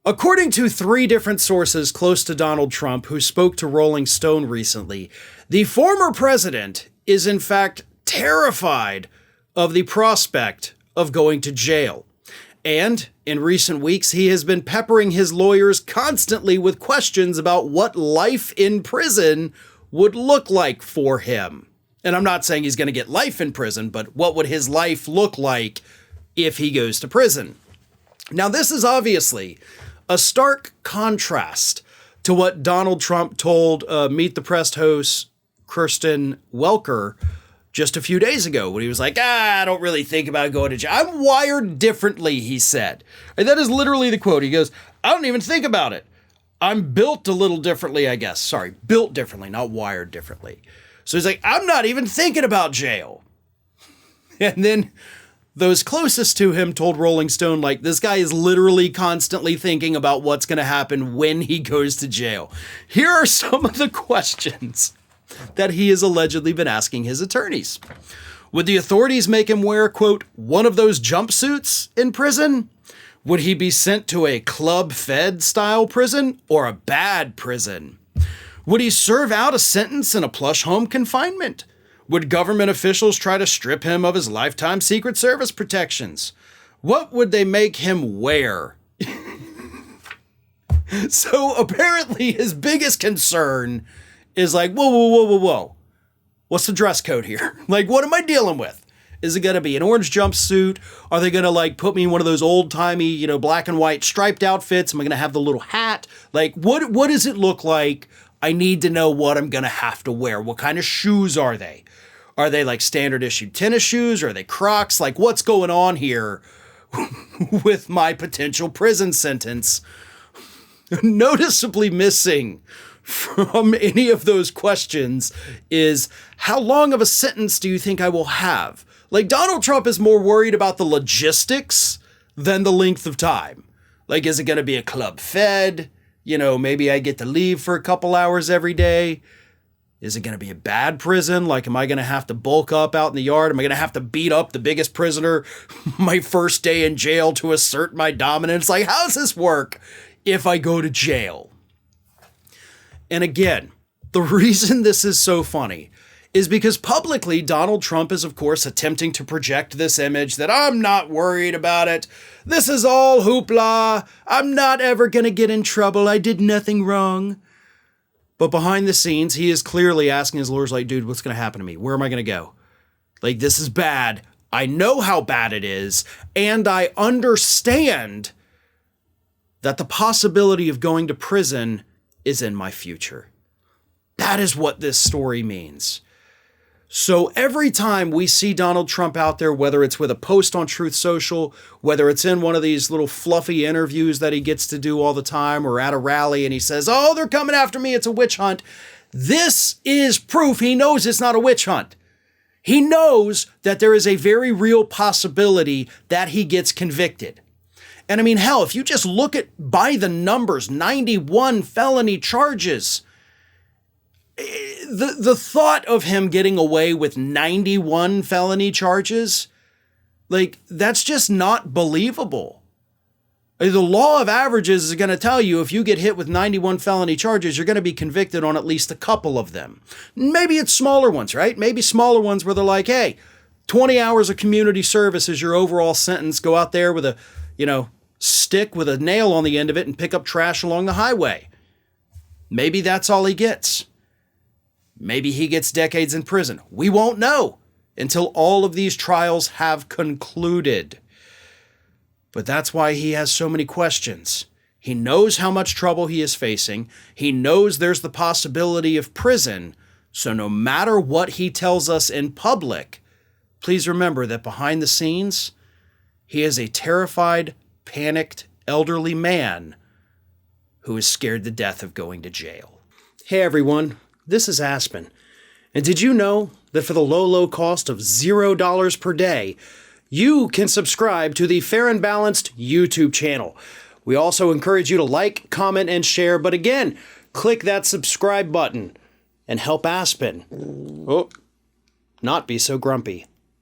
According to 3 different sources close to Donald Trump who spoke to Rolling Stone recently, the former president is in fact terrified of the prospect of going to jail. And in recent weeks, he has been peppering his lawyers constantly with questions about what life in prison would look like for him. And I'm not saying he's going to get life in prison, but what would his life look like if he goes to prison? Now, this is obviously a stark contrast to what Donald Trump told Meet the Press host Kirsten Welker just a few days ago when he was like, I don't really think about going to jail. I'm wired differently, he said. And that is literally the quote. He goes, I don't even think about it. I'm built a little differently, I guess. Sorry, built differently, not wired differently. So he's like, I'm not even thinking about jail. And then those closest to him told Rolling Stone, like, this guy is literally constantly thinking about what's going to happen when he goes to jail. Here are some of the questions that he has allegedly been asking his attorneys. Would the authorities make him wear, quote, one of those jumpsuits in prison? Would he be sent to a Club Fed style prison or a bad prison? Would he serve out a sentence in a plush home confinement? Would government officials try to strip him of his lifetime Secret Service protections? What would they make him wear? So apparently his biggest concern is like, whoa. What's the dress code here? Like, what am I dealing with? Is it going to be an orange jumpsuit? Are they going to like put me in one of those old timey, black and white striped outfits? Am I going to have the little hat? Like, what does it look like? I need to know what I'm going to have to wear. What kind of shoes are they? Are they like standard issue tennis shoes? Or are they Crocs? Like, what's going on here with my potential prison sentence? Noticeably missing from any of those questions is, how long of a sentence do you think I will have? Like, Donald Trump is more worried about the logistics than the length of time. Like, is it going to be a Club Fed? Maybe I get to leave for a couple hours every day. Is it going to be a bad prison? Like, am I going to have to bulk up out in the yard? Am I going to have to beat up the biggest prisoner my first day in jail to assert my dominance? Like, how does this work if I go to jail? And again, the reason this is so funny is because publicly Donald Trump is, of course, attempting to project this image that I'm not worried about it. This is all hoopla. I'm not ever going to get in trouble. I did nothing wrong. But behind the scenes, he is clearly asking his lawyers, like, dude, what's going to happen to me? Where am I going to go? Like, this is bad. I know how bad it is. And I understand that the possibility of going to prison is in my future. That is what this story means. So every time we see Donald Trump out there, whether it's with a post on Truth Social, whether it's in one of these little fluffy interviews that he gets to do all the time, or at a rally and he says, oh, they're coming after me, it's a witch hunt. This is proof he knows it's not a witch hunt. He knows that there is a very real possibility that he gets convicted. And I mean, hell, if you just look at by the numbers, 91 felony charges, the thought of him getting away with 91 felony charges, like, that's just not believable. The law of averages is going to tell you if you get hit with 91 felony charges, you're going to be convicted on at least a couple of them. Maybe it's smaller ones, right? Maybe smaller ones where they're like, hey, 20 hours of community service is your overall sentence. Go out there with a, stick with a nail on the end of it and pick up trash along the highway. Maybe that's all he gets. Maybe he gets decades in prison. We won't know until all of these trials have concluded. But that's why he has so many questions. He knows how much trouble he is facing. He knows there's the possibility of prison. So no matter what he tells us in public, please remember that behind the scenes, he is a terrified, panicked, elderly man who is scared to death of going to jail. Hey everyone. This is Aspen. And did you know that for the low cost of $0 per day, you can subscribe to the Fair and Balanced YouTube channel? We also encourage you to like, comment, and share. But again, click that subscribe button and help Aspen not be so grumpy.